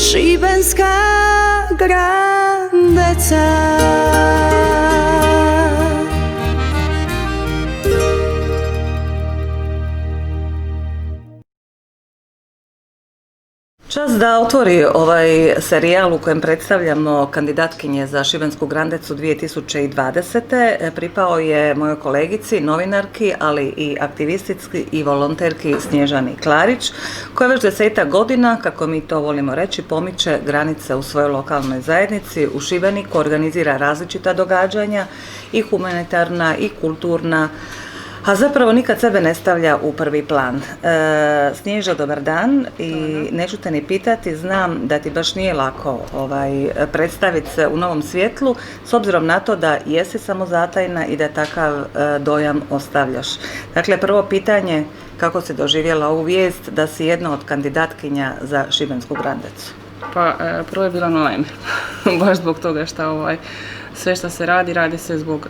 šibenska grandeca. Čast da otvori ovaj serijal u kojem predstavljamo kandidatkinje za Šibensku Grandecu 2020. Pripao je mojoj kolegici, novinarki, ali i aktivistički i volonterki Snježani Klarić, koja već 10 godina, kako mi to volimo reći, pomiče granice u svojoj lokalnoj zajednici. U Šibeniku organizira različita događanja, i humanitarna i kulturna, a zapravo nikad sebe ne stavlja u prvi plan. Snježa, dobar dan, i neću te ni pitati, znam da ti baš nije lako predstaviti se u novom svjetlu, s obzirom na to da jesi samozatajna i da takav dojam ostavljaš. Dakle, prvo pitanje, kako si doživjela ovu vijest da si jedna od kandidatkinja za Šibensku Grandecu? Pa, prvo je bila na lajme, baš zbog toga što sve što se radi se zbog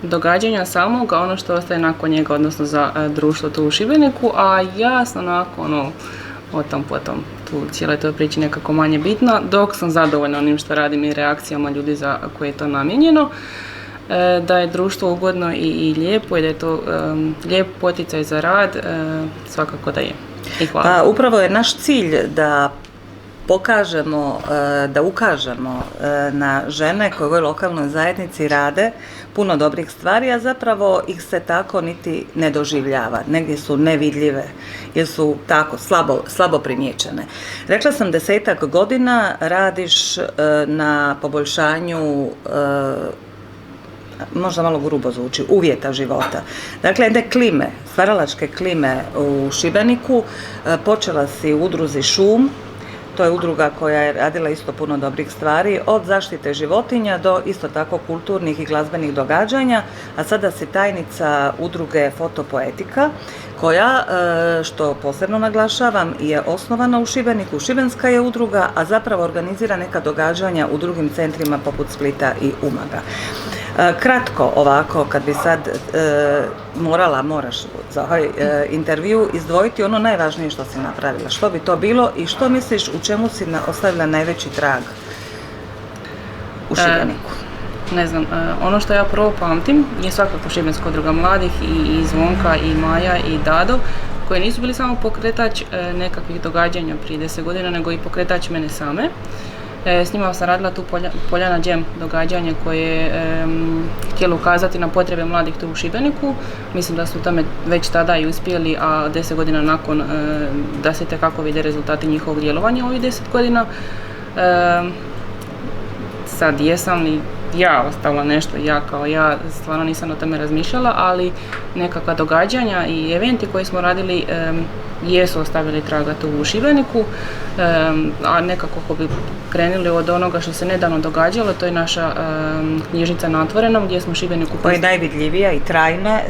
događanja samog, a ono što ostaje nakon njega, odnosno za društvo tu u Šibeniku, a jasno nakon o tom potom tu cijeloj toj priči nekako manje bitno, dok sam zadovoljna onim što radim i reakcijama ljudi za koje je to namijenjeno, da je društvo ugodno i lijepo i da je to lijep poticaj za rad, svakako da je. I hvala. Pa upravo je naš cilj da pokažemo, da ukažemo na žene koje u ovoj lokalnoj zajednici rade puno dobrih stvari, a zapravo ih se tako niti ne doživljava. Negdje su nevidljive jer su tako slabo primijećene. Rekla sam, 10 godina radiš na poboljšanju, možda malo grubo zvuči, uvjeta života. Dakle, jedne klime, stvaralačke klime u Šibeniku. Počela si u udruzi Šum. To je udruga koja je radila isto puno dobrih stvari, od zaštite životinja do isto tako kulturnih i glazbenih događanja, a sada si tajnica udruge Fotopoetika, koja, što posebno naglašavam, je osnovana u Šibeniku. Šibenska je udruga, a zapravo organizira neka događanja u drugim centrima poput Splita i Umaga. Kratko ovako, kad bi sad moraš za ovaj intervju izdvojiti ono najvažnije što si napravila, što bi to bilo i što misliš u čemu si ostavila najveći trag u Šibeniku? Ne znam, ono što ja prvo pamtim je svakako Šibenska udruga mladih i Zvonka i Maja i Dado, koji nisu bili samo pokretač nekakvih događanja prije 10 godina, nego i pokretač mene same. S njima sam radila tu Poljana Džem događanje koje je htjelo ukazati na potrebe mladih tu u Šibeniku. Mislim da su tome već tada i uspjeli, a 10 godina nakon da se tekako vide rezultati njihovog djelovanja ovih 10 godina. Sad jesam li ja ostavila nešto, ja stvarno nisam o tome razmišljala, ali nekakva događanja i eventi koje smo radili jesu ostavili traga tu u Šibeniku, a nekako ako bi krenuli od onoga što se nedavno događalo, to je naša knjižnica na Otvorenom, gdje smo Šibeniku... To je najvidljivija i trajno je.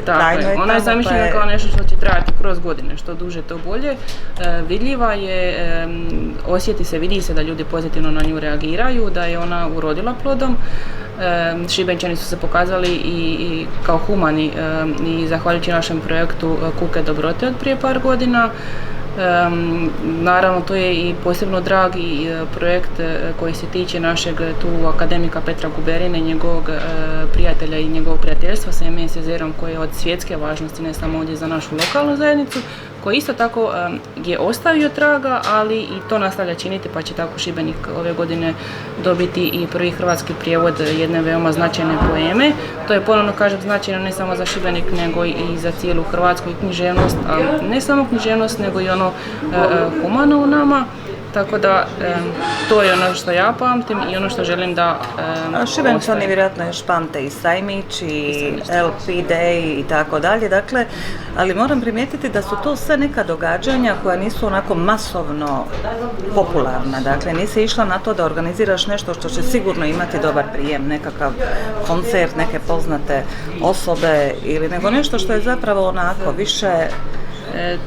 Ona je zamišljena kao nešto što će trajati kroz godine, što duže to bolje. Vidljiva je, osjeti se, vidi se da ljudi pozitivno na nju reagiraju, da je ona urodila plodom. Šibenčani su se pokazali i kao humani i zahvaljujući našem projektu Kuke dobrote od prije par godina. Naravno, to je i posebno dragi projekt koji se tiče našeg tu akademika Petra Guberine, njegovog prijatelja i njegovog prijateljstva sa MSZ-om, koji je od svjetske važnosti, ne samo ovdje za našu lokalnu zajednicu, koji isto tako je ostavio traga, ali i to nastavlja činiti, pa će tako Šibenik ove godine dobiti i prvi hrvatski prijevod jedne veoma značajne poeme. To je, ponovno kažem, značajno ne samo za Šibenik, nego i za cijelu Hrvatsku i književnost, a ne samo književnost, nego i ono humano u nama. Tako da, to je ono što ja pamtim i ono što želim da Šibenčani vjerojatno još pamte i Sajmić i LP Day i tako dalje, dakle, ali moram primijetiti da su to sve neka događanja koja nisu onako masovno popularna, dakle, nisi išla na to da organiziraš nešto što će sigurno imati dobar prijem, nekakav koncert, neke poznate osobe, ili nego nešto što je zapravo onako više...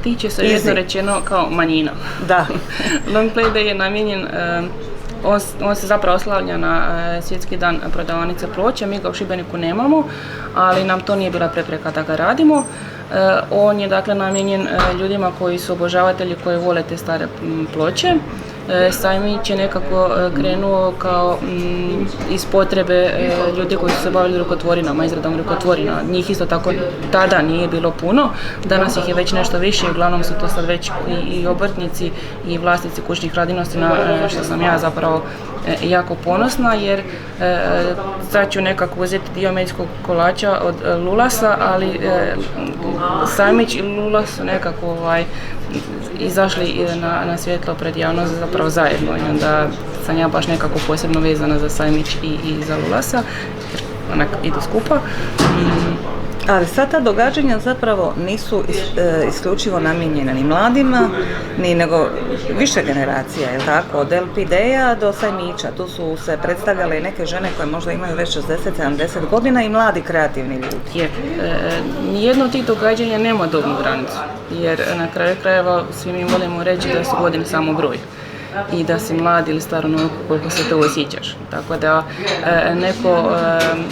tiče se jedno rečeno kao manjina. Da. Long Play Day je namijenjen, on se zapravo oslavlja na svjetski dan prodavaonice ploča, mi ga u Šibeniku nemamo, ali nam to nije bila prepreka da ga radimo. On je dakle namijenjen ljudima koji su obožavatelji, koji vole te stare ploče Sajmić je nekako krenuo kao iz potrebe ljudi koji su se bavili rukotvorinama, izradom rukotvorina. Njih isto tako tada nije bilo puno, danas ih je već nešto više, uglavnom su to sad već i obrtnici i vlasnici kućnih radinosti, na što sam ja zapravo jako ponosna, jer sad ću nekako uzeti dio medijskog kolača od Lulasa, ali Sajmić i Lulas su nekako izašli na svjetlo pred javnost zapravo zajedno, i onda sam ja baš nekako posebno vezana za Sajmić i za Lulasa, jer onak idu skupa. Ali sad ta događanja zapravo nisu isključivo namijenjena ni mladima, nego više generacija, je tako? Od LPD-a do Sajmića. Tu su se predstavljale i neke žene koje možda imaju već 60-70 godina i mladi kreativni ljudi. Nijedno od tih događanja nema dobnu granicu, jer na kraju krajeva svi mi volimo reći da su godine samo broj i da si mlad ili star onoliko koliko se to osjećaš. Tako da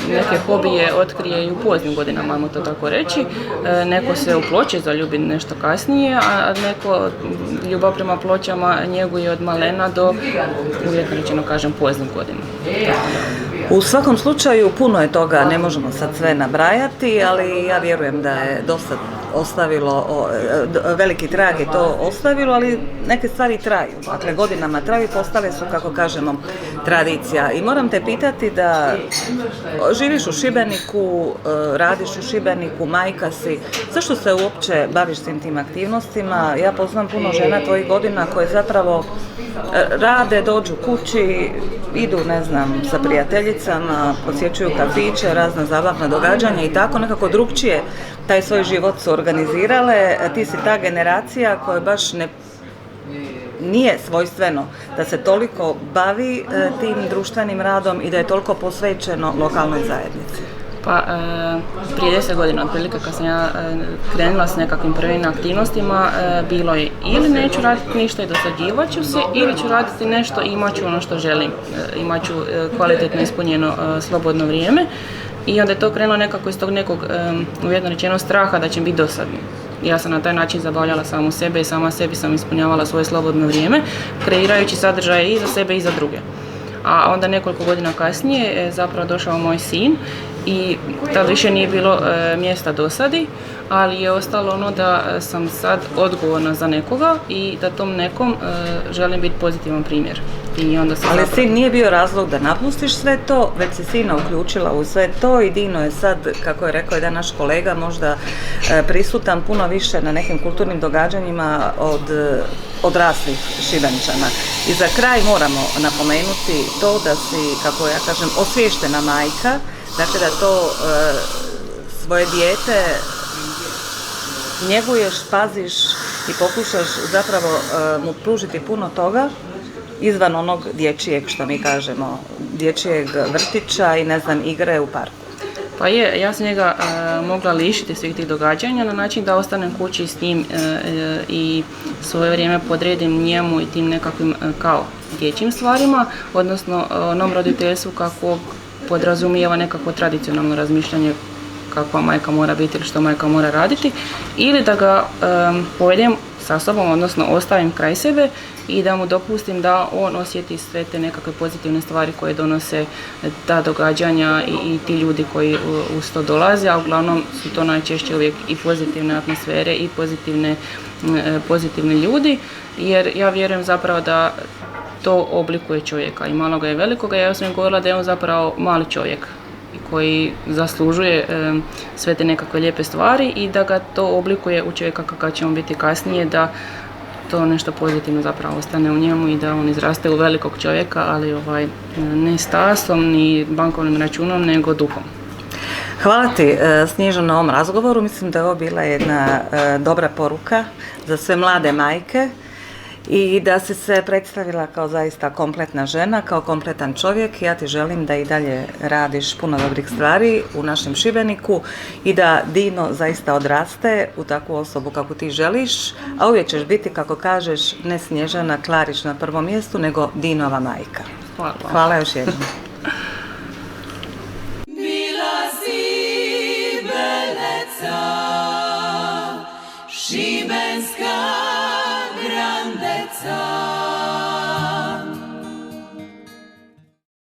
neke hobije otkrije i u poznim godinama, ajmo to tako reći. Neko se u ploče zaljubi nešto kasnije, a neko ljubav prema pločama njeguje od malena do, uvijek rečeno kažem, poznih godina. U svakom slučaju puno je toga, ne možemo sad sve nabrajati, ali ja vjerujem da je dosta ostavilo, veliki trag je to ostavilo, ali neke stvari traju. Dakle, godinama traju, postale su, kako kažemo, tradicija. I moram te pitati da živiš u Šibeniku, radiš u Šibeniku, majka si, zašto se uopće baviš svim tim aktivnostima? Ja poznam puno žena tvojih godina koje zapravo rade, dođu kući, idu, ne znam, sa prijateljicama, posjećuju kafiće, razna zabavna događanja i tako nekako drugčije taj svoj život su organizirale. Ti si ta generacija koja baš nije svojstveno da se toliko bavi tim društvenim radom i da je toliko posvećeno lokalnoj zajednici. Pa prije 10 godina otprilike kad sam ja krenula s nekakvim prvim aktivnostima, bilo je ili neću raditi ništa i dosađivat ću se, ili ću raditi nešto i imat ću ono što želim, imat ću kvalitetno ispunjeno slobodno vrijeme. I onda je to krenulo nekako iz tog nekog, uvjetno rečeno, straha da će biti dosadno. Ja sam na taj način zabavljala samu sebe i sama sebi sam ispunjavala svoje slobodno vrijeme, kreirajući sadržaje i za sebe i za druge. A onda nekoliko godina kasnije je zapravo došao moj sin i tad više nije bilo mjesta dosadi, ali je ostalo ono da sam sad odgovorna za nekoga i da tom nekom želim biti pozitivan primjer. I onda se ali sin nije bio razlog da napustiš sve to, već si sina uključila u sve to i Dino je sad, kako je rekao jedan naš kolega, možda prisutan puno više na nekim kulturnim događanjima od odraslih Šibenčana. I za kraj moramo napomenuti to da si, kako ja kažem, osviještena majka, dakle da to svoje dijete njeguješ, paziš i pokušaš zapravo mu pružiti puno toga izvan onog dječjeg, što mi kažemo, dječjeg vrtića i ne znam, igre u parku. Pa je, ja sam njega mogla lišiti svih tih događanja na način da ostanem kući s njim i svoje vrijeme podredim njemu i tim nekakvim kao dječjim stvarima, odnosno onom roditeljstvu kako podrazumijeva nekako tradicionalno razmišljanje kakva majka mora biti ili što majka mora raditi, ili da ga povedem sa sobom, odnosno ostavim kraj sebe i da mu dopustim da on osjeti sve te nekakve pozitivne stvari koje donose ta događanja i ti ljudi koji uz to dolaze, a uglavnom su to najčešće uvijek i pozitivne atmosfere i pozitivni ljudi, jer ja vjerujem zapravo da to oblikuje čovjeka, i maloga i velikoga. Ja sam govorila da je on zapravo mali čovjek koji zaslužuje sve te nekakve lijepe stvari i da ga to oblikuje u čovjeka kakav će on biti kasnije, da to nešto pozitivno zapravo ostane u njemu i da on izraste u velikog čovjeka, ali ne stasom ni bankovnim računom, nego duhom. Hvala ti, Snježana, na ovom razgovoru. Mislim da je ovo bila jedna dobra poruka za sve mlade majke i da si se predstavila kao zaista kompletna žena, kao kompletan čovjek. Ja ti želim da i dalje radiš puno dobrih stvari u našem Šibeniku i da Dino zaista odraste u takvu osobu kako ti želiš, a uvijek ćeš biti, kako kažeš, ne Snježana Klarić na prvom mjestu, nego Dinova majka. Hvala. Hvala još jednom. Bila si veleca, šibenska grandeca.